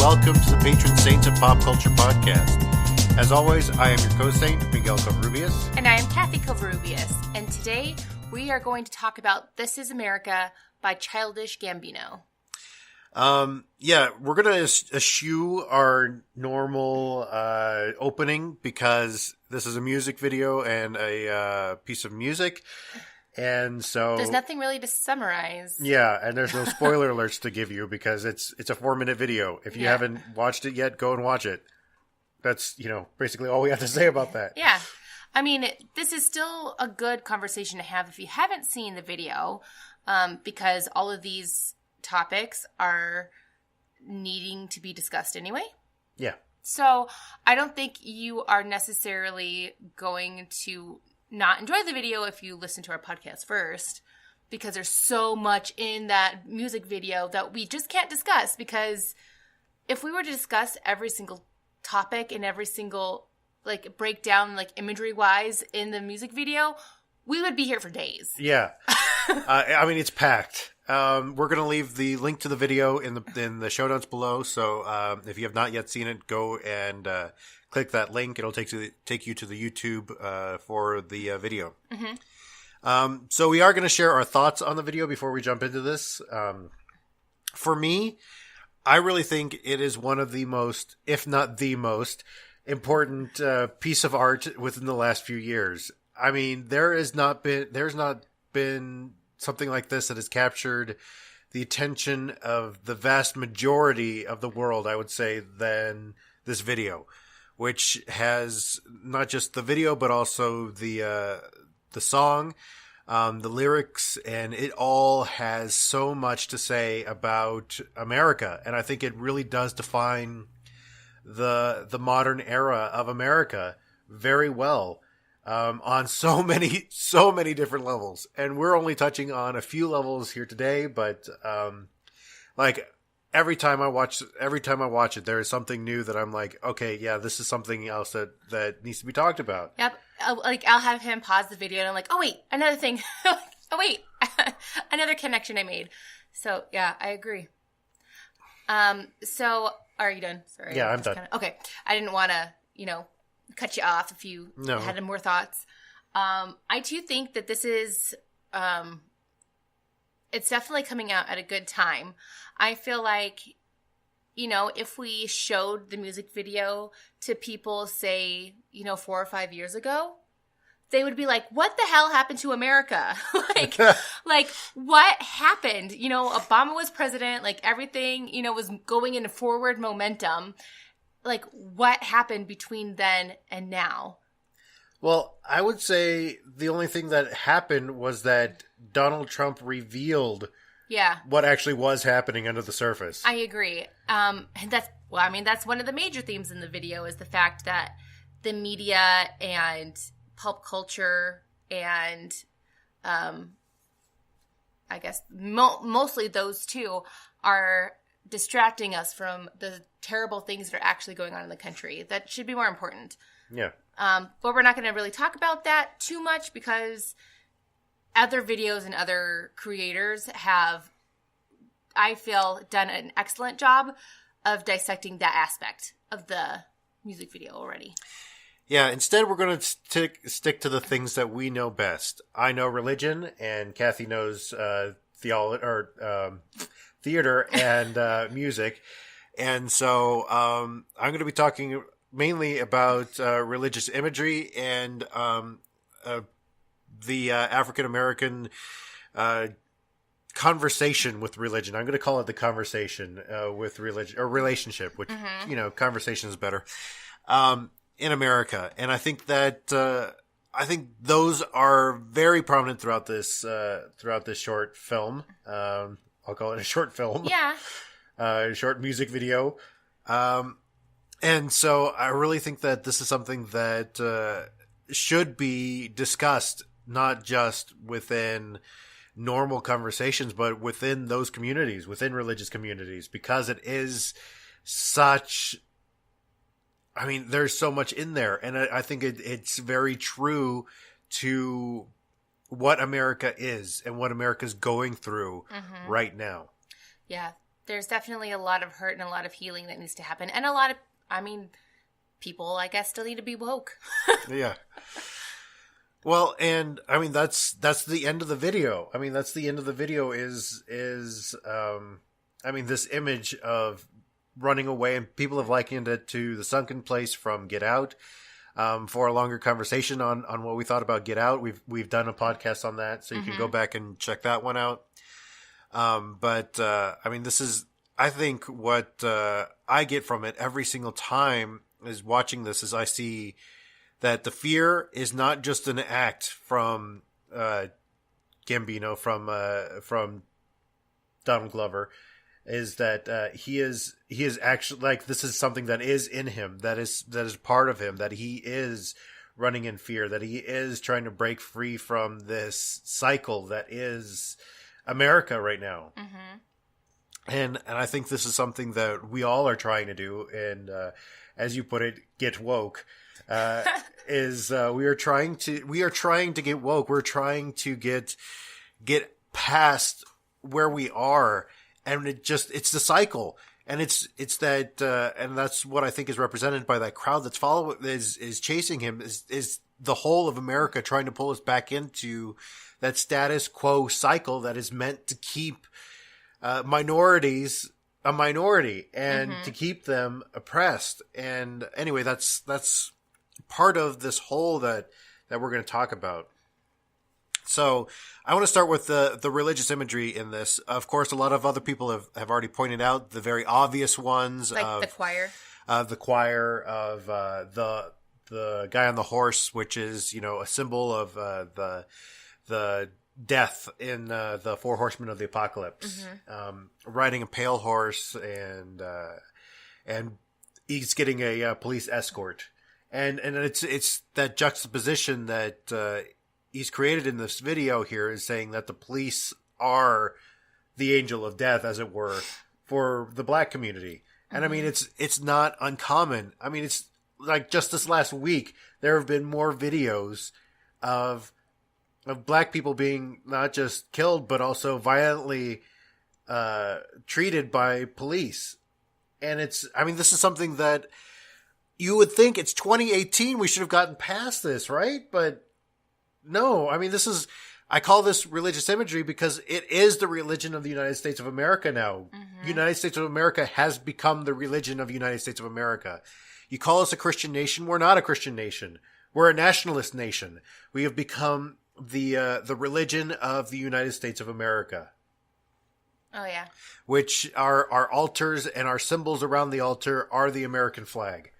welcome to the Patron Saints of Pop Culture podcast. As always, I am your co-saint, Miguel Covarrubias. And I am Kathy Covarrubias. And today we are going to talk about This Is America by Childish Gambino. We're going to eschew our normal opening because this is a music video and a piece of music. And so there's nothing really to summarize. Yeah, and there's no spoiler alerts to give you because it's a 4-minute video. If you haven't watched it yet, go and watch it. That's, basically all we have to say about that. Yeah. I mean, this is still a good conversation to have if you haven't seen the video, because all of these topics are needing to be discussed anyway. Yeah. So I don't think you are necessarily going to not enjoy the video if you listen to our podcast first, because there's so much in that music video that we just can't discuss, because if we were to discuss every single topic and every single breakdown imagery wise in the music video, we would be here for days. Yeah. It's packed. We're going to leave the link to the video in the show notes below. So if you have not yet seen it, go and click that link. It'll take you to the YouTube for the video. Mm-hmm. So we are going to share our thoughts on the video before we jump into this. For me, I really think it is one of the most, if not the most, important piece of art within the last few years. I mean, there's not been something like this that has captured the attention of the vast majority of the world, I would say, than this video, which has not just the video, but also the song, the lyrics, and it all has so much to say about America. And I think it really does define the modern era of America very well, on so many different levels. And we're only touching on a few levels here today, but every time I watch it, there is something new that I'm like, okay, yeah, this is something else that needs to be talked about. Yep. I'll have him pause the video and I'm like, oh wait, another thing. Oh wait, another connection I made. So yeah, I agree. So are you done? Sorry. Yeah, I'm done. Okay. I didn't want to, cut you off if you had more thoughts. I too think that this is, it's definitely coming out at a good time. I feel like, if we showed the music video to people, say, 4 or 5 years ago, they would be like, what the hell happened to America? What happened? Obama was president, everything, was going in a forward momentum. What happened between then and now? Well, I would say the only thing that happened was that Donald Trump revealed what actually was happening under the surface. I agree. And that's one of the major themes in the video, is the fact that the media and pulp culture and I guess mostly those two are distracting us from the terrible things that are actually going on in the country that should be more important. Yeah. But we're not going to really talk about that too much, because other videos and other creators have, I feel, done an excellent job of dissecting that aspect of the music video already. Yeah, instead we're going to stick to the things that we know best. I know religion, and Kathy knows theater and music. And so I'm going to be talking mainly about religious imagery and the African-American conversation with religion. I'm going to call it the conversation with religion, or relationship, which, conversation is better, in America. And I think that those are very prominent throughout this short film. I'll call it a short film. Yeah. Short music video. And so I really think that this is something that should be discussed, not just within normal conversations, but within those communities, within religious communities, because it is such... there's so much in there. And I think it's very true to what America is and what America's going through right now. Yeah. There's definitely a lot of hurt and a lot of healing that needs to happen. And a lot of, people, I guess, still need to be woke. Yeah. Well, and I mean, that's the end of the video. I mean, that's the end of the video is this image of running away, and people have likened it to the sunken place from Get Out. For a longer conversation on what we thought about Get Out, we've done a podcast on that, so you can go back and check that one out. This is, I think, what I get from it every single time is watching this is I see that the fear is not just an act from Gambino, from Donald Glover, is that he is actually, like, this is something that is in him, that is part of him, that he is running in fear, that he is trying to break free from this cycle that is America right now. And I think this is something that we all are trying to do, and as you put it, get woke. We are trying to get woke. We're trying to get past where we are, and it's the cycle, and it's that, and that's what I think is represented by that crowd that's is chasing him, is the whole of America trying to pull us back into that status quo cycle that is meant to keep minorities a minority and to keep them oppressed. And anyway, that's part of this whole that we're going to talk about. So I want to start with the religious imagery in this. Of course, a lot of other people have already pointed out the very obvious ones, like the choir, of the guy on the horse, which is, a symbol of the death in the Four Horsemen of the Apocalypse, riding a pale horse, and he's getting a police escort, and it's that juxtaposition that he's created in this video here, is saying that the police are the angel of death, as it were, for the black community. And I mean, it's not uncommon. I mean, it's like just this last week, there have been more videos of black people being not just killed, but also violently treated by police. And this is something that you would think, it's 2018, we should have gotten past this, right? But no, I mean, I call this religious imagery because it is the religion of the United States of America now. United States of America has become the religion of the United States of America. You call us a Christian nation. We're not a Christian nation. We're a nationalist nation. We have become the religion of the United States of America. Oh, yeah. Which our altars and our symbols around the altar are the American flag.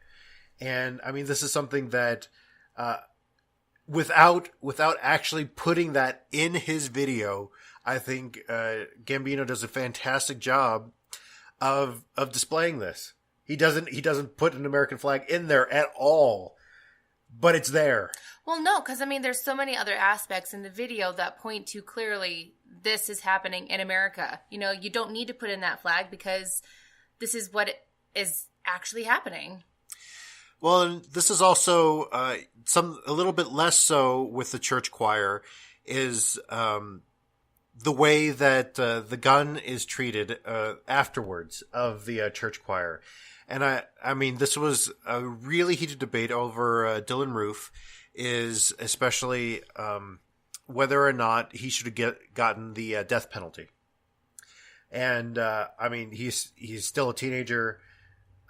And I mean, this is something that, without actually putting that in his video, I think Gambino does a fantastic job of displaying this. He doesn't put an American flag in there at all, but it's there. Well, no, because there's so many other aspects in the video that point to clearly this is happening in America. You don't need to put in that flag because this is what is actually happening. Well, and this is also a little bit less so with the church choir, is the way that the gun is treated afterwards of the church choir. And I mean, this was a really heated debate over Dylan Roof, is especially whether or not he should have gotten the death penalty. And I mean, he's still a teenager,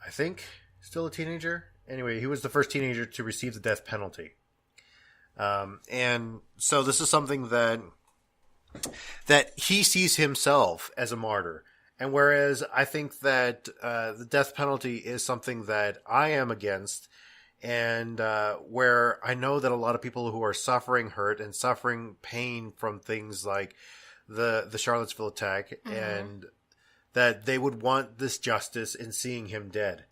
I think, still a teenager. Anyway, he was the first teenager to receive the death penalty. And so this is something that he sees himself as a martyr. And whereas I think that the death penalty is something that I am against, and where I know that a lot of people who are suffering hurt and suffering pain from things like the Charlottesville attack, and that they would want this justice in seeing him dead,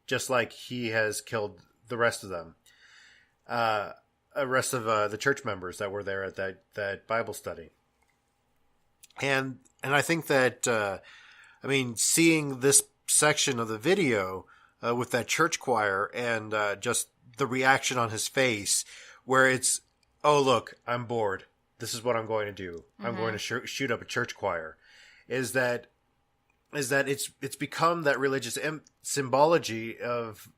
just like he has killed the rest of them, the rest of the church members that were there at that Bible study. And I think that, I mean, seeing this section of the video with that church choir and just the reaction on his face, where it's, oh, look, I'm bored. This is what I'm going to do. I'm going to shoot up a church choir. Is that is that it's become that religious symbology of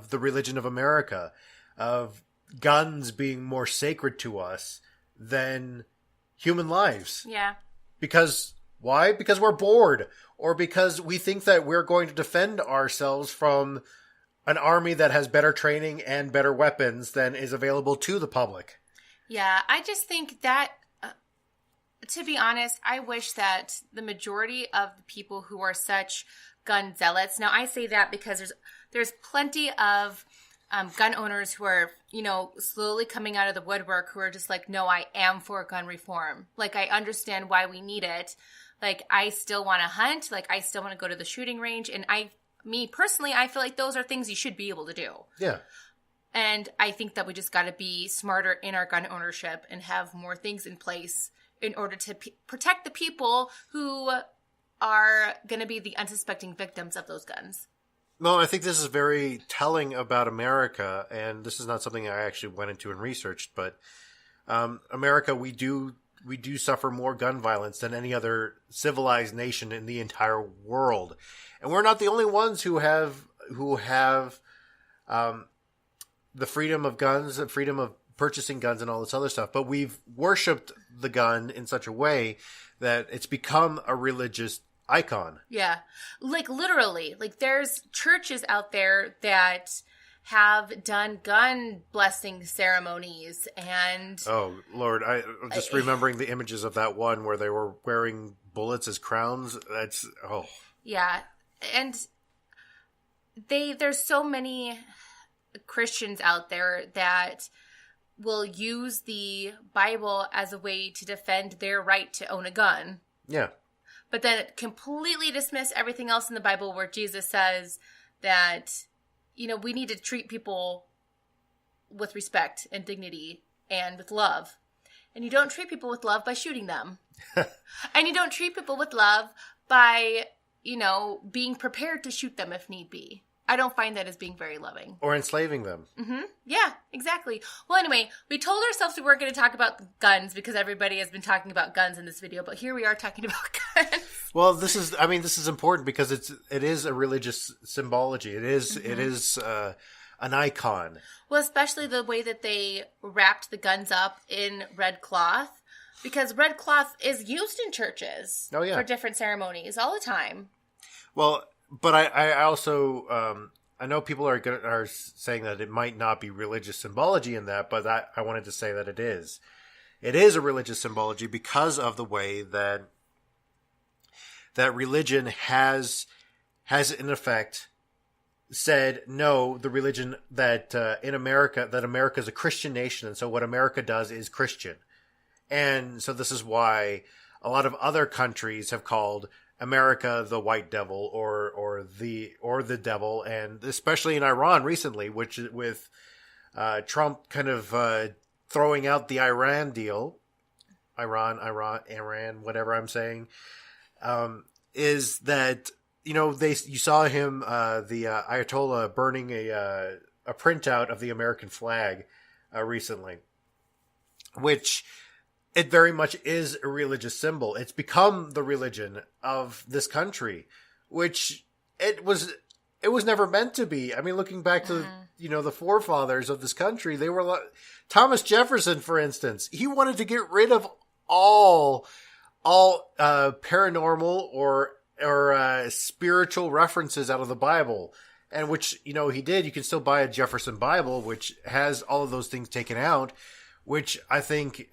the religion of America, of guns being more sacred to us than human lives. Yeah. Because why? Because we're bored, or because we think that we're going to defend ourselves from an army that has better training and better weapons than is available to the public. Yeah, I just think that, to be honest, I wish that the majority of the people who are such gun zealots, now I say that because there's plenty of gun owners who are, slowly coming out of the woodwork who are just like, no, I am for gun reform. Like, I understand why we need it. Like, I still want to hunt. Like, I still want to go to the shooting range. And me personally, I feel like those are things you should be able to do. Yeah. And I think that we just got to be smarter in our gun ownership and have more things in place in order to protect the people who are going to be the unsuspecting victims of those guns. No, I think this is very telling about America, and this is not something I actually went into and researched, but America, we do suffer more gun violence than any other civilized nation in the entire world. And we're not the only ones who have the freedom of guns, the freedom of purchasing guns and all this other stuff. But we've worshipped the gun in such a way that it's become a religious icon. Yeah. Like, literally. Like, there's churches out there that have done gun blessing ceremonies and... Oh, Lord. I'm just remembering the images of that one where they were wearing bullets as crowns. That's... Oh. Yeah. And there's so many Christians out there that will use the Bible as a way to defend their right to own a gun. Yeah. But then completely dismiss everything else in the Bible where Jesus says that, we need to treat people with respect and dignity and with love. And you don't treat people with love by shooting them. And you don't treat people with love by, being prepared to shoot them if need be. I don't find that as being very loving. Or enslaving them. Mm-hmm. Yeah, exactly. Well, anyway, we told ourselves we weren't going to talk about guns because everybody has been talking about guns in this video, but here we are talking about guns. Well, this is important because it is a religious symbology. It is an icon. Well, especially the way that they wrapped the guns up in red cloth, because red cloth is used in churches for different ceremonies all the time. Well, but I also I know people are saying that it might not be religious symbology in that, but I wanted to say that it is. It is a religious symbology because of the way that religion has in effect said no. The religion that in America, that America is a Christian nation, and so what America does is Christian, and so this is why a lot of other countries have called America the white devil or the devil, and especially in Iran recently, which with Trump kind of throwing out the Iran deal, Iran, whatever I'm saying, is that you saw him the Ayatollah burning a printout of the American flag recently, which. It very much is a religious symbol. It's become the religion of this country, which it was never meant to be. I mean, looking back to, the forefathers of this country, they were like Thomas Jefferson, for instance. He wanted to get rid of all paranormal or spiritual references out of the Bible. And which, he did. You can still buy a Jefferson Bible, which has all of those things taken out, which I think,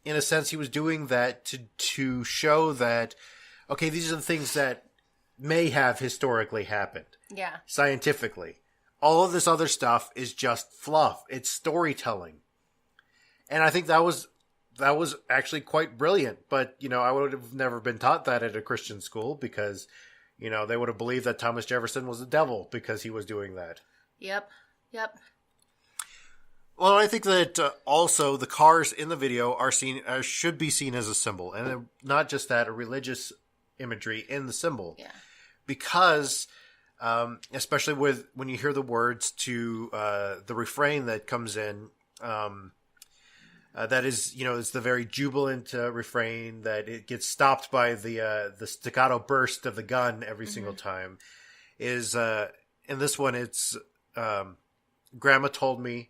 in a sense, he was doing that to show that, okay, these are the things that may have historically happened. Yeah. Scientifically. All of this other stuff is just fluff. It's storytelling. And I think that was actually quite brilliant. But, I would have never been taught that at a Christian school because, they would have believed that Thomas Jefferson was the devil because he was doing that. Yep. Well, I think that also the cars in the video should be seen as a symbol, and not just that, a religious imagery in the symbol. Yeah. Because, especially when you hear the words to the refrain that comes in, That is, it's the very jubilant refrain that it gets stopped by the staccato burst of the gun every single time. Is in this one, it's Grandma told me,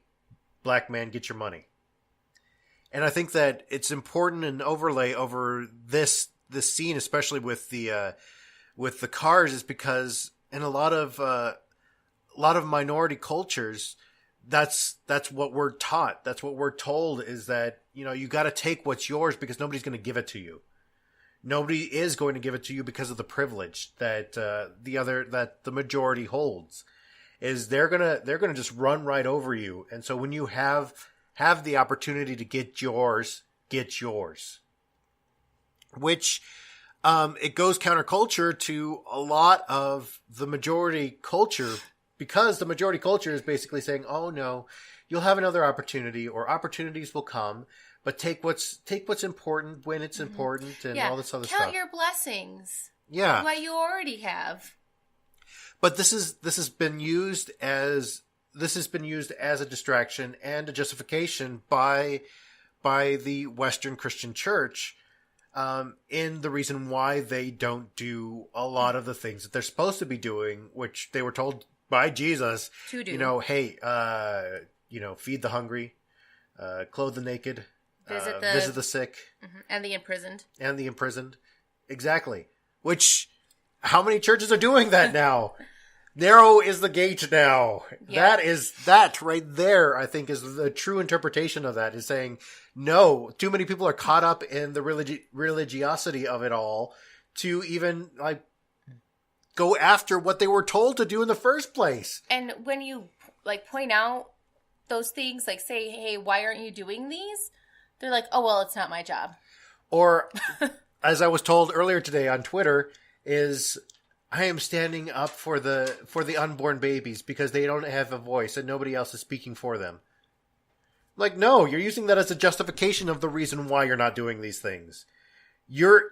black man, get your money. And I think that it's important an overlay over this scene, especially with the cars, is because in a lot of minority cultures, that's what we're taught. That's what we're told, is that, you got to take what's yours because nobody's going to give it to you. Nobody is going to give it to you because of the privilege that the majority holds. Is they're gonna just run right over you. And so when you have the opportunity to get yours, which it goes counterculture to a lot of the majority culture. Because the majority culture is basically saying, "Oh no, you'll have another opportunity, or opportunities will come, but take what's important when it's important, and all this other stuff. Count your blessings. Yeah, what you already have." But this has been used as a distraction and a justification by the Western Christian Church, in the reason why they don't do a lot of the things that they're supposed to be doing, which they were told by Jesus to do. Hey, feed the hungry, clothe the naked, visit the sick, and the imprisoned. Exactly. Which, how many churches are doing that now? Narrow is the gate now. Yeah. That right there, I think, is the true interpretation of that, is saying, no, too many people are caught up in the religiosity of it all to even, go after what they were told to do in the first place. And when you point out those things, say, "Hey, why aren't you doing these?" They're like, "Oh, well, it's not my job." Or, as I was told earlier today on Twitter, is I am standing up for the unborn babies because they don't have a voice and nobody else is speaking for them. No, you're using that as a justification of the reason why you're not doing these things. You're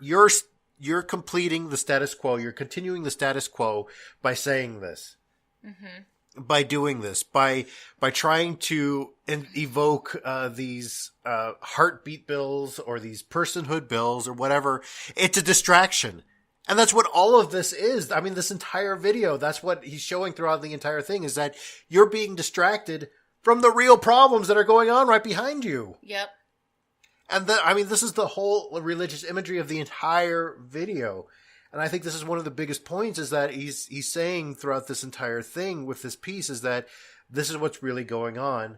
completing the status quo. You're continuing the status quo by saying this, by doing this, by trying to evoke these heartbeat bills or these personhood bills or whatever. It's a distraction. And that's what all of this is. I mean, this entire video, that's what he's showing throughout the entire thing, is that you're being distracted from the real problems that are going on right behind you. Yep. And this is the whole religious imagery of the entire video. And I think this is one of the biggest points, is that he's saying throughout this entire thing with this piece, is that this is what's really going on,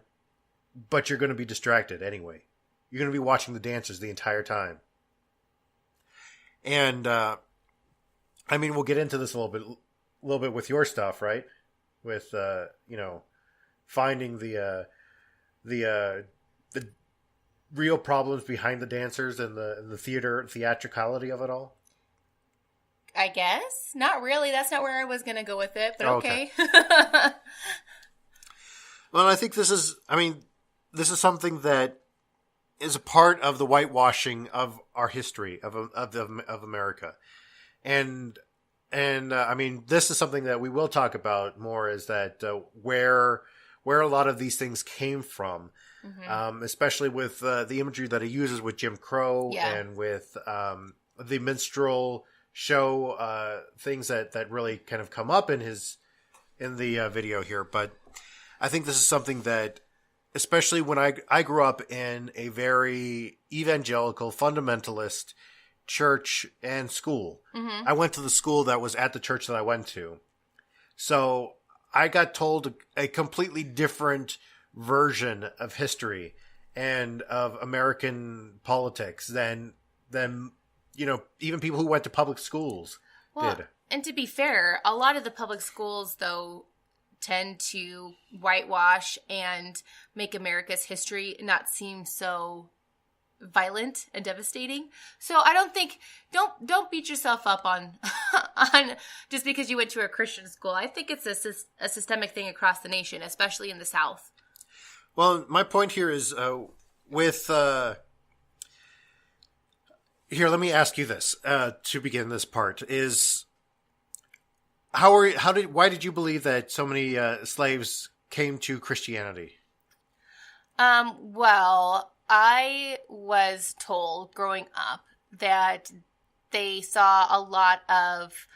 but you're going to be distracted anyway. You're going to be watching the dancers the entire time. And, we'll get into this a little bit with your stuff, right? With, finding the real problems behind the dancers and the theatricality of it all? I guess. Not really. That's not where I was going to go with it, but okay. Well, I think this is something that is a part of the whitewashing of our history of America. And this is something that we will talk about more, is that where a lot of these things came from. Especially with the imagery that he uses with Jim Crow and with the minstrel show things that really kind of come up in the video here. But I think this is something that, especially when I grew up in a very evangelical, fundamentalist church and school. I went to the school that was at the church that I went to. So I got told a completely different version of history and of American politics than even people who went to public schools did. And to be fair, a lot of the public schools, though, tend to whitewash and make America's history not seem so violent and devastating. So I don't think, don't beat yourself up on just because you went to a Christian school. I think it's a systemic thing across the nation, especially in the South. Well, my point here is here, let me ask you this to begin this part, is why did you believe that so many slaves came to Christianity? Well, I was told growing up that they saw a lot of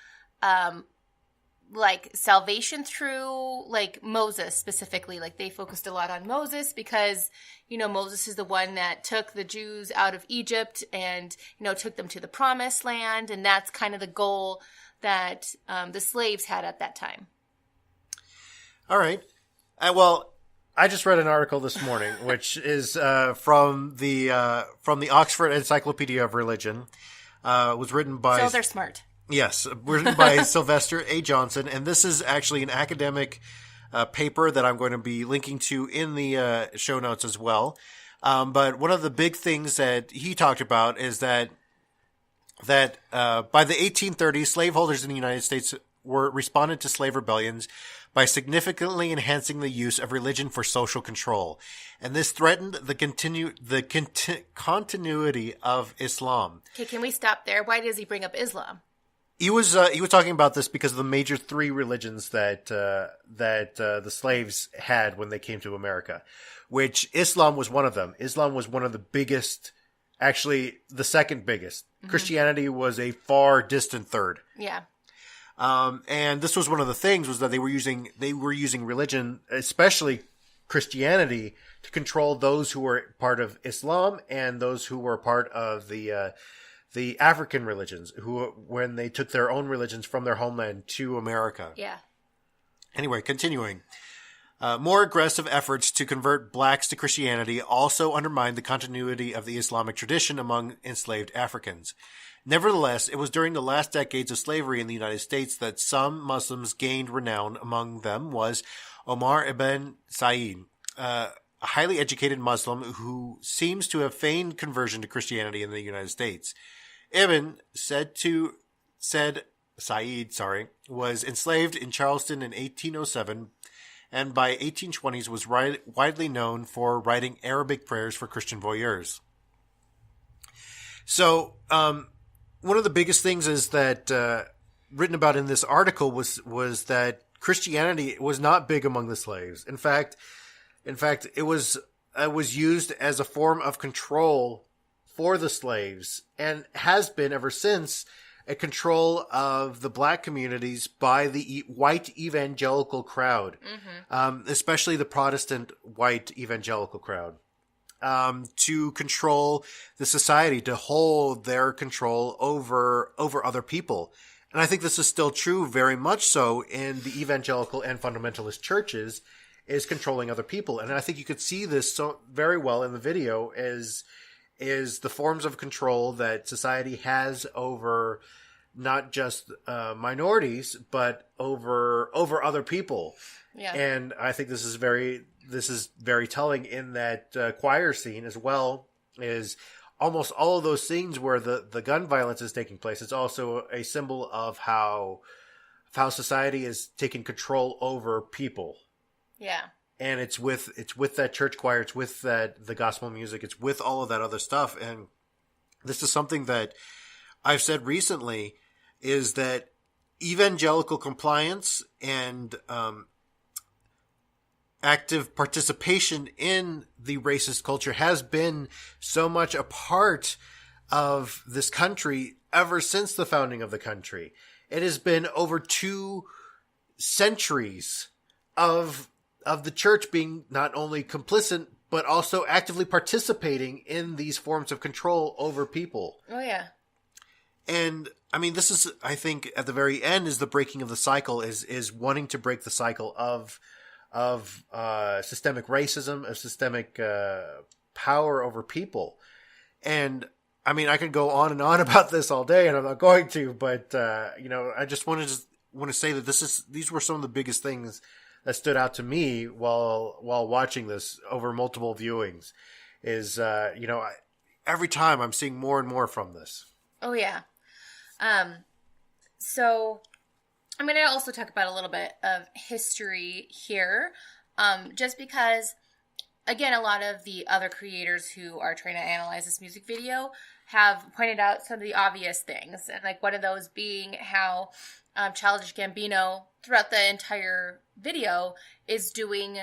like salvation through like Moses specifically. Like they focused a lot on Moses because, you know, Moses is the one that took the Jews out of Egypt and, you know, took them to the promised land. And that's kind of the goal that the slaves had at that time. All right. Well, I just read an article this morning, which is from the Oxford Encyclopedia of Religion. Was written by... So they're smart. Yes, written by Sylvester A. Johnson, and this is actually an academic paper that I'm going to be linking to in the show notes as well. But one of the big things that he talked about is that by the 1830s, slaveholders in the United States responded to slave rebellions by significantly enhancing the use of religion for social control, and this threatened the continuity of Islam. Okay, can we stop there? Why does he bring up Islam? He was talking about this because of the major three religions that the slaves had when they came to America, which Islam was one of them. Islam was one of the biggest, actually the second biggest. Mm-hmm. Christianity was a far distant third. Yeah. And this was one of the things was that they were using religion, especially Christianity, to control those who were part of Islam and those who were part of the African religions, who when they took their own religions from their homeland to America. Yeah. Anyway, continuing. More aggressive efforts to convert blacks to Christianity also undermined the continuity of the Islamic tradition among enslaved Africans. Nevertheless, it was during the last decades of slavery in the United States that some Muslims gained renown. Among them was Omar ibn Said, a highly educated Muslim who seems to have feigned conversion to Christianity in the United States. Ibn Said was enslaved in Charleston in 1807, and by 1820s was widely known for writing Arabic prayers for Christian voyeurs. So, one of the biggest things is that written about in this article was that Christianity was not big among the slaves. In fact, it was used as a form of control for the slaves, and has been ever since a control of the black communities by the white evangelical crowd, especially the Protestant white evangelical crowd. To control the society, to hold their control over other people. And I think this is still true, very much so, in the evangelical and fundamentalist churches, is controlling other people. And I think you could see this so very well in the video is the forms of control that society has over not just minorities, but over other people. Yeah. And I think this is very telling in that choir scene as well. Is almost all of those scenes where the gun violence is taking place. It's also a symbol of how society is taking control over people. Yeah. And it's with that church choir, it's with the gospel music, it's with all of that other stuff. And this is something that I've said recently, is that evangelical compliance and active participation in the racist culture has been so much a part of this country ever since the founding of the country. It has been over 2 centuries of the church being not only complicit, but also actively participating in these forms of control over people. Oh, yeah. And I mean, this is, I think, at the very end is the breaking of the cycle, is wanting to break the cycle of systemic racism, of systemic power over people. And I mean, I could go on and on about this all day, and I'm not going to, but I just want to say that these were some of the biggest things that stood out to me while watching this over multiple viewings. Is every time I'm seeing more and more from this. Oh yeah. So I'm going to also talk about a little bit of history here, just because, again, a lot of the other creators who are trying to analyze this music video have pointed out some of the obvious things, and like one of those being how Childish Gambino throughout the entire video is doing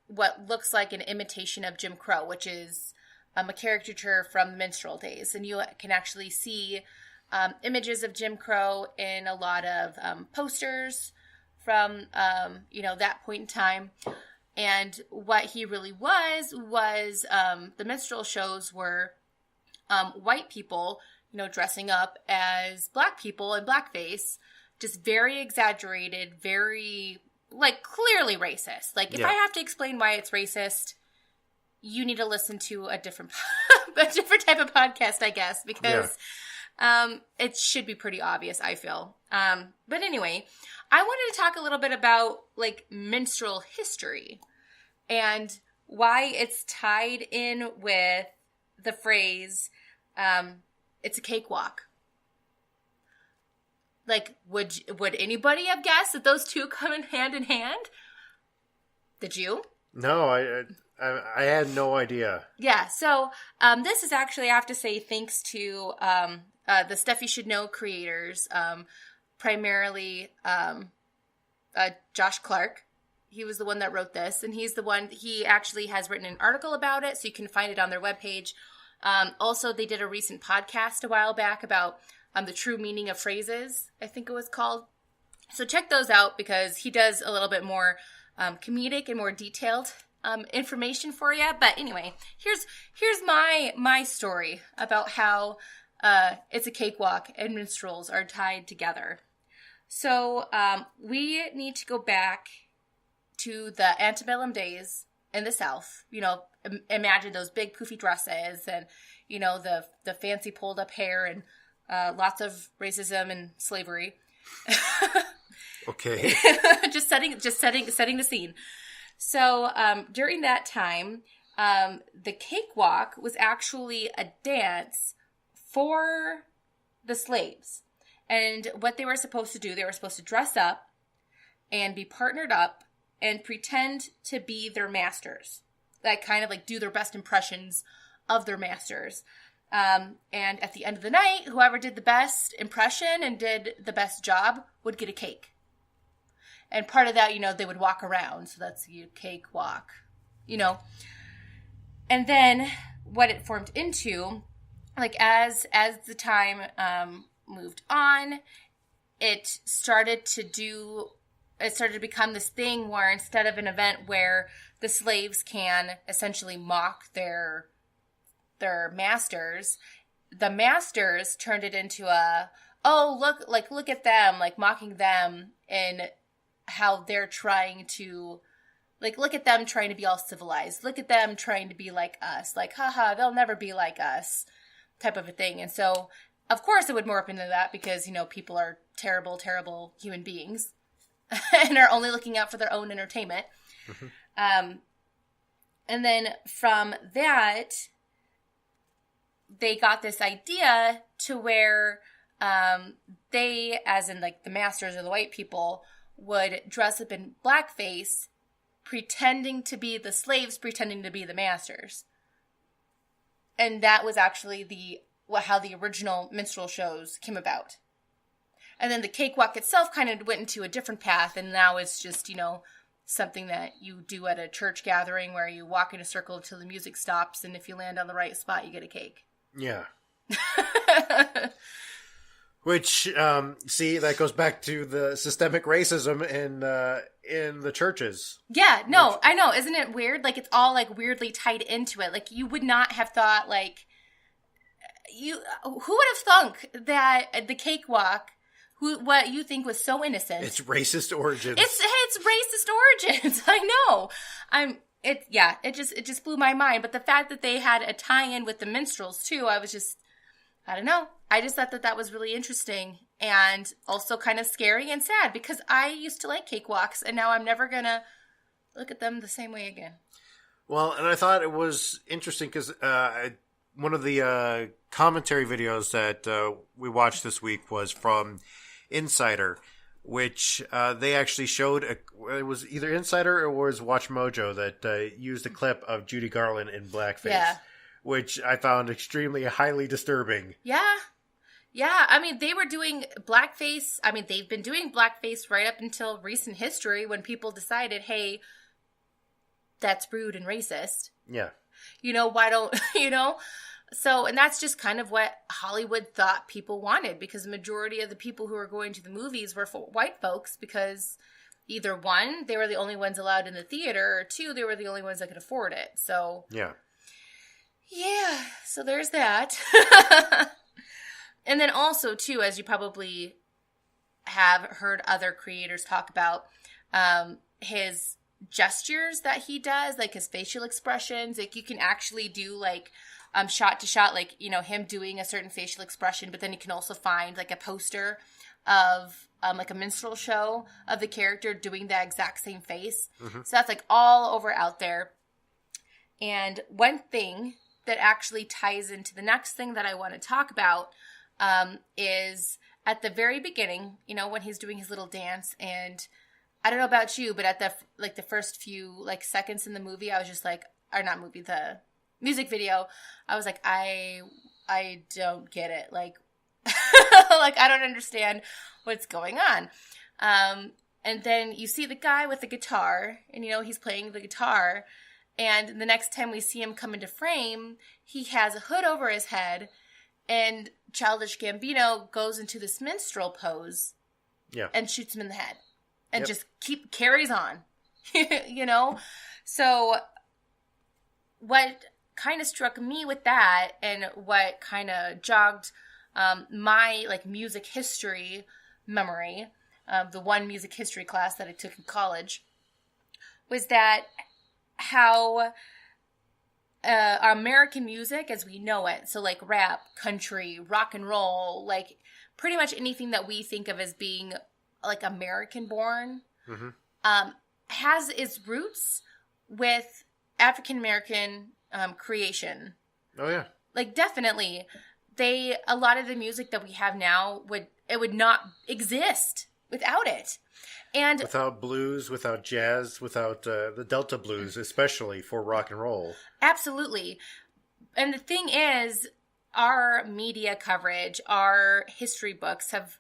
what looks like an imitation of Jim Crow, which is a caricature from the minstrel days. And you can actually see images of Jim Crow in a lot of posters from, that point in time. And what he really was the minstrel shows were white people, dressing up as black people in blackface, just very exaggerated, very, clearly racist. If I have to explain why it's racist, you need to listen to a different type of podcast, I guess, because it should be pretty obvious, I feel. But anyway, I wanted to talk a little bit about, minstrel history and why it's tied in with the phrase, it's a cakewalk. Would anybody have guessed that those two come in hand? Did you? No, I had no idea. Yeah, so this is actually, I have to say, thanks to the Stuff You Should Know creators, primarily Josh Clark. He was the one that wrote this, and he actually has written an article about it, so you can find it on their webpage. Also, they did a recent podcast a while back about the true meaning of phrases, I think it was called. So check those out, because he does a little bit more comedic and more detailed information for you. But anyway, here's my story about how it's a cakewalk and minstrels are tied together. So we need to go back to the antebellum days in the South. Imagine those big poofy dresses and, the fancy pulled up hair and lots of racism and slavery. Okay. just setting the scene. So during that time, the cakewalk was actually a dance for the slaves. And what they were supposed to do, they were supposed to dress up and be partnered up and pretend to be their masters. Do their best impressions of their masters. And at the end of the night, whoever did the best impression and did the best job would get a cake. And part of that, they would walk around. So that's the cakewalk, And then what it formed into, as the time moved on, it started to become this thing where instead of an event where the slaves can essentially mock their masters, the masters turned it into look at them, mocking them and how they're trying to, look at them trying to be all civilized. Look at them trying to be like us. Haha, they'll never be like us, type of a thing. And so, of course, it would morph into that because, people are terrible, terrible human beings and are only looking out for their own entertainment. Mm-hmm. And then from that, they got this idea to where they, as in the masters or the white people, would dress up in blackface, pretending to be the slaves, pretending to be the masters. And that was actually how the original minstrel shows came about. And then the cakewalk itself kind of went into a different path, and now it's just, something that you do at a church gathering where you walk in a circle until the music stops, and if you land on the right spot, you get a cake. Yeah. Which, that goes back to the systemic racism in the churches. Yeah, no, I know. Isn't it weird? It's all, weirdly tied into it. You would not have thought, who would have thunk that the cakewalk, what you think was so innocent. It's racist origins. It's racist origins. I know. It just blew my mind. But the fact that they had a tie-in with the minstrels too, I don't know. I just thought that was really interesting and also kind of scary and sad because I used to like cakewalks and now I'm never going to look at them the same way again. Well, and I thought it was interesting because one of the commentary videos that we watched this week was from Insider, which they actually showed. It was either Insider or was Watch Mojo that used a clip of Judy Garland in blackface, which I found extremely highly disturbing. Yeah. I mean, they were doing blackface. I mean, they've been doing blackface right up until recent history when people decided, hey, that's rude and racist. Yeah. Why don't, So, and that's just kind of what Hollywood thought people wanted, because the majority of the people who were going to the movies were white folks, because either one, they were the only ones allowed in the theater, or two, they were the only ones that could afford it. So, yeah, so there's that. And then also, too, as you probably have heard other creators talk about, his gestures that he does, like his facial expressions, like you can actually do like shot to shot, like, him doing a certain facial expression, but then you can also find like a poster of like a minstrel show of the character doing the exact same face. Mm-hmm. So that's like all over out there. And one thing that actually ties into the next thing that I want to talk about is at the very beginning, when he's doing his little dance, and I don't know about you, but at the first few like seconds in the movie, I was just like, or not movie, the music video, I was like, I don't get it. Like, like, I don't understand what's going on. And then you see the guy with the guitar, and, he's playing the guitar. And the next time we see him come into frame, he has a hood over his head, and Childish Gambino goes into this minstrel pose and shoots him in the head and just carries on, So what kind of struck me with that, and what kind of jogged my like music history memory, the one music history class that I took in college, was that how American music as we know it, so like rap, country, rock and roll, like pretty much anything that we think of as being like American born, has its roots with African American creation. Oh yeah. Like definitely, a lot of the music that we have now would not exist without it. And without blues, without jazz, without the Delta blues, especially for rock and roll. Absolutely. And the thing is, our media coverage, our history books have,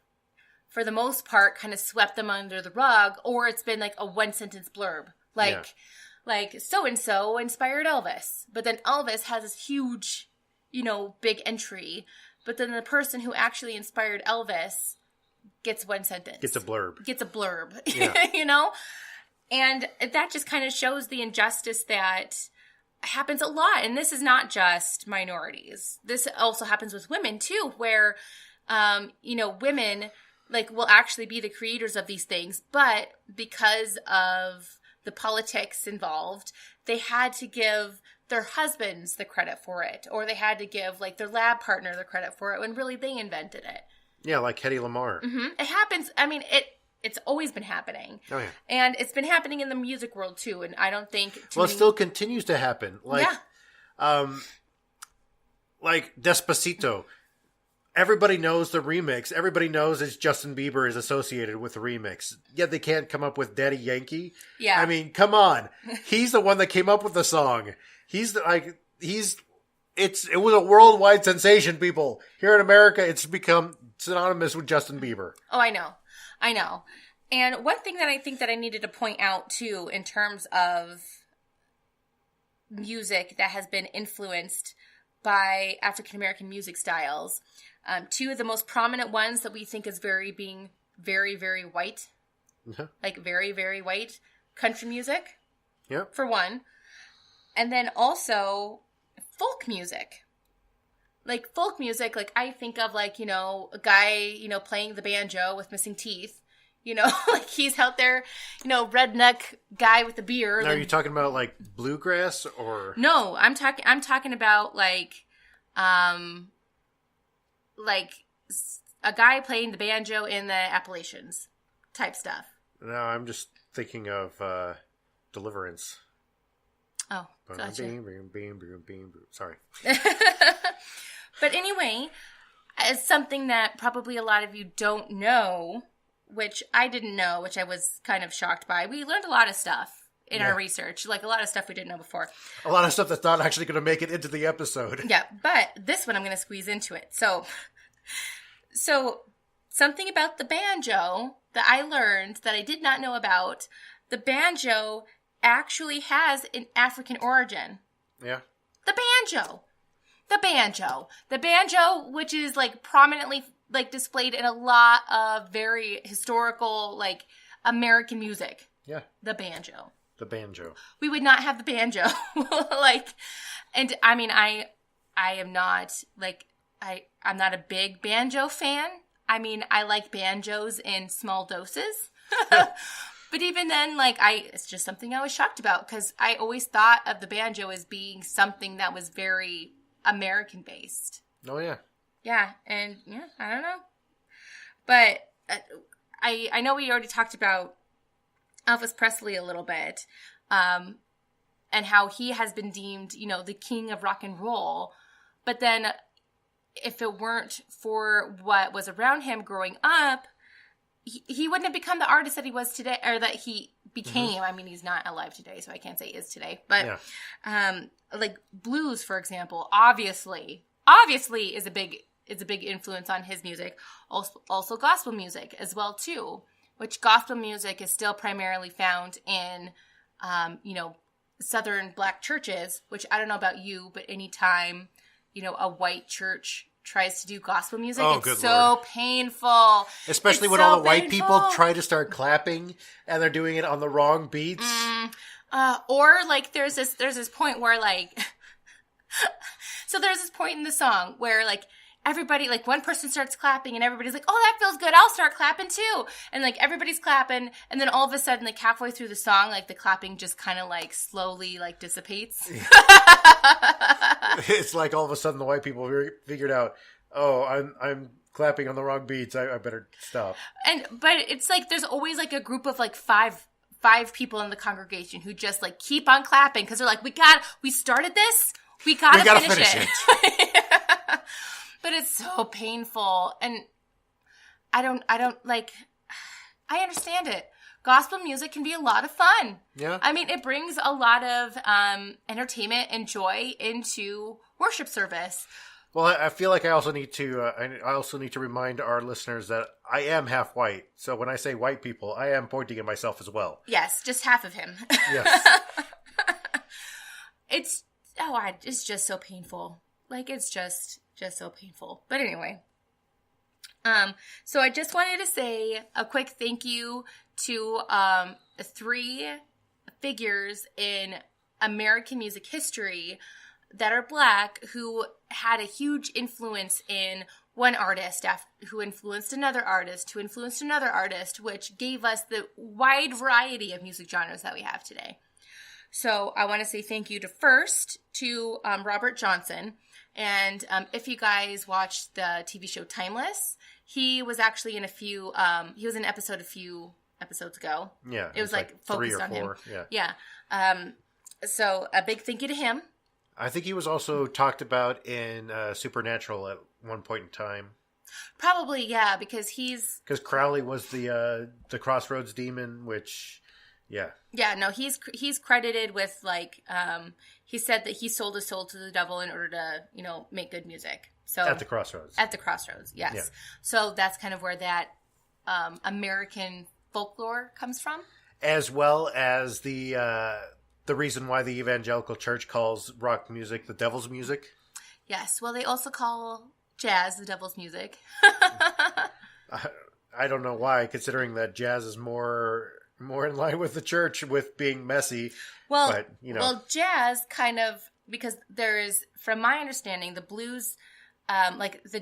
for the most part, kind of swept them under the rug, or it's been like a one-sentence blurb. Like so-and-so inspired Elvis. But then Elvis has this huge, big entry. But then the person who actually inspired Elvis gets one sentence. Gets a blurb. Yeah. And that just kind of shows the injustice that happens a lot. And this is not just minorities. This also happens with women, too, where, women, like, will actually be the creators of these things. But because of the politics involved, they had to give their husbands the credit for it. Or they had to give, like, their lab partner the credit for it when really they invented it. Yeah, like Hedy Lamarr. Mm-hmm. It happens. I mean, it's always been happening. Oh, yeah. And it's been happening in the music world, too. And I don't think... it still continues to happen. Like, like Despacito. Everybody knows the remix. Everybody knows it's Justin Bieber is associated with the remix. Yet they can't come up with Daddy Yankee. Yeah. I mean, come on. He's the one that came up with the song. It was a worldwide sensation, people. Here in America, it's become synonymous with Justin Bieber. Oh, I know. And one thing that I think that I needed to point out, too, in terms of music that has been influenced by African-American music styles, two of the most prominent ones that we think is being very, very white, like very, very white, country music, for one. And then also folk music. Like folk music, like I think of like, a guy, playing the banjo with missing teeth, like he's out there, redneck guy with a beard. Now, are you talking about like bluegrass or? No, I'm talking about like a guy playing the banjo in the Appalachians type stuff. No, I'm just thinking of Deliverance. Oh, gotcha. Sorry. But anyway, it's something that probably a lot of you don't know, which I didn't know, which I was kind of shocked by. We learned a lot of stuff in our research, like a lot of stuff we didn't know before. A lot of stuff that's not actually going to make it into the episode. Yeah, but this one I'm going to squeeze into it. So something about the banjo that I learned that I did not know about. The banjo actually has an African origin. Yeah. The banjo. The banjo. The banjo, which is like prominently like displayed in a lot of very historical like American music. Yeah. The banjo. The banjo. We would not have the banjo. Like, and I mean, I am not like, I'm not a big banjo fan. I mean, I like banjos in small doses. But even then, like, it's just something I was shocked about because I always thought of the banjo as being something that was very American based. Oh, yeah. Yeah. And yeah, I don't know. But I know we already talked about Elvis Presley a little bit, and how he has been deemed, you know, the king of rock and roll. But then if it weren't for what was around him growing up, he wouldn't have become the artist that he was today, or that he became. I mean, he's not alive today, so I can't say is today. But like blues, for example, obviously is a big influence on his music. Also gospel music as well too, which gospel music is still primarily found in, you know, Southern Black churches. Which I don't know about you, but anytime, you know, a white church tries to do gospel music, it's so Lord. Painful. Especially when all the white people try to start clapping and they're doing it on the wrong beats. Or like there's this point where like, so there's this point in the song where like everybody, like one person starts clapping and everybody's like, oh, that feels good. I'll start clapping too. And like everybody's clapping. And then all of a sudden, like halfway through the song, like the clapping just kind of like slowly like dissipates. It's like all of a sudden the white people figured out, oh, I'm clapping on the wrong beats. I better stop. But it's like, there's always like a group of like five people in the congregation who just like keep on clapping. Cause they're like, we started this. We gotta finish it. But it's so painful. And I don't like, I understand it. Gospel music can be a lot of fun. Yeah. I mean, it brings a lot of entertainment and joy into worship service. Well, I feel like I also need to remind our listeners that I am half white. So when I say white people, I am pointing at myself as well. Yes, just half of him. Yes. It's just so painful. Like, it's just so painful. But anyway. So I just wanted to say a quick thank you to 3 figures in American music history that are Black who had a huge influence in one artist who influenced another artist who influenced another artist, which gave us the wide variety of music genres that we have today. So I want to say thank you to Robert Johnson. And if you guys watched the TV show Timeless, he was actually in he was in an episode a few episodes ago. Yeah. It was like focused 3 or on 4. him. Yeah. So a big thank you to him. I think he was also talked about in Supernatural at one point in time. Probably, yeah, because Crowley was the Crossroads demon, which, yeah. Yeah, no, he's credited with like he said that he sold his soul to the devil in order to, you know, make good music. So at the Crossroads. At the Crossroads, yes. Yeah. So that's kind of where that American folklore comes from, as well as the reason why the evangelical church calls rock music the devil's music. Yes, well, they also call jazz the devil's music. I don't know why, considering that jazz is more in line with the church with being messy. Well, but, you know. Well, jazz kind of, because there is, from my understanding, the blues, like the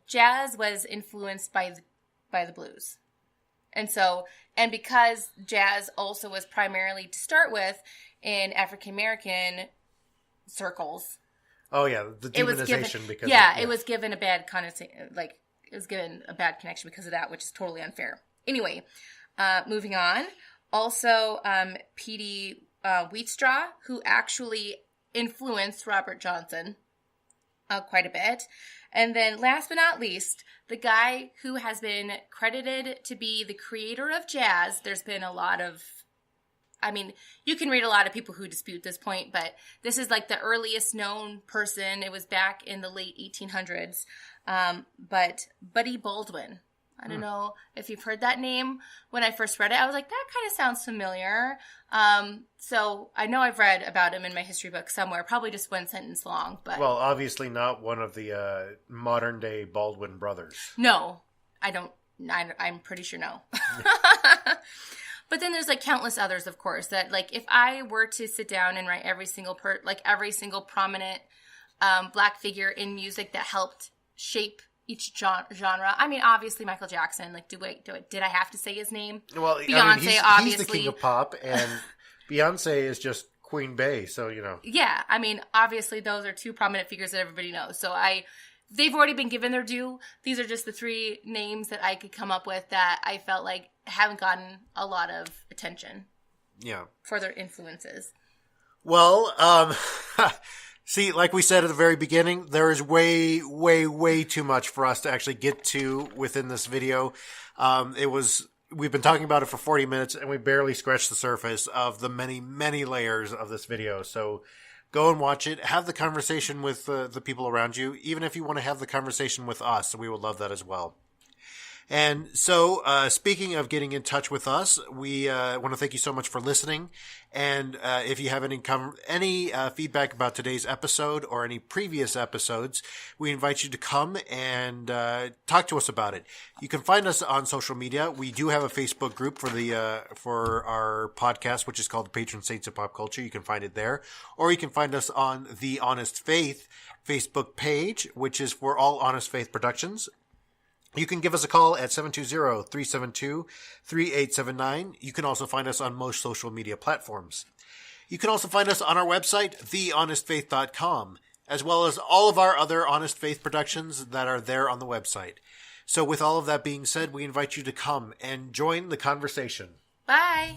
jazz was influenced by the blues. And because jazz also was primarily to start with in African American circles. Oh yeah, the demonization it was given a bad connection because of that, which is totally unfair. Anyway, moving on. Also, P.D. Wheatstraw, who actually influenced Robert Johnson quite a bit. And then last but not least, the guy who has been credited to be the creator of jazz. There's been a lot of, I mean, you can read a lot of people who dispute this point, but this is like the earliest known person. It was back in the late 1800s. But Buddy Baldwin. I don't know if you've heard that name. When I first read it, I was like, that kind of sounds familiar. So I know I've read about him in my history book somewhere, probably just one sentence long. But well, obviously not one of the modern day Baldwin brothers. No, I don't. I'm pretty sure no. But then there's like countless others, of course, that like if I were to sit down and write every single prominent Black figure in music that helped shape each genre. I mean, obviously Michael Jackson. Like, did I have to say his name? Well, Beyonce, obviously. He's the king of pop, and Beyonce is just Queen Bey. So Yeah, I mean, obviously those are two prominent figures that everybody knows. So they've already been given their due. These are just the three names that I could come up with that I felt like haven't gotten a lot of attention. Yeah. For their influences. Well, see, like we said at the very beginning, there is way, way, way too much for us to actually get to within this video. We've been talking about it for 40 minutes and we barely scratched the surface of the many, many layers of this video. So go and watch it. Have the conversation with the people around you, even if you want to have the conversation with us. We would love that as well. And so, speaking of getting in touch with us, we want to thank you so much for listening. And if you have any feedback about today's episode or any previous episodes, we invite you to come and talk to us about it. You can find us on social media. We do have a Facebook group for our podcast, which is called the Patron Saints of Pop Culture. You can find it there, or you can find us on the Honest Faith Facebook page, which is for all Honest Faith productions. You can give us a call at 720-372-3879. You can also find us on most social media platforms. You can also find us on our website, thehonestfaith.com, as well as all of our other Honest Faith productions that are there on the website. So with all of that being said, we invite you to come and join the conversation. Bye!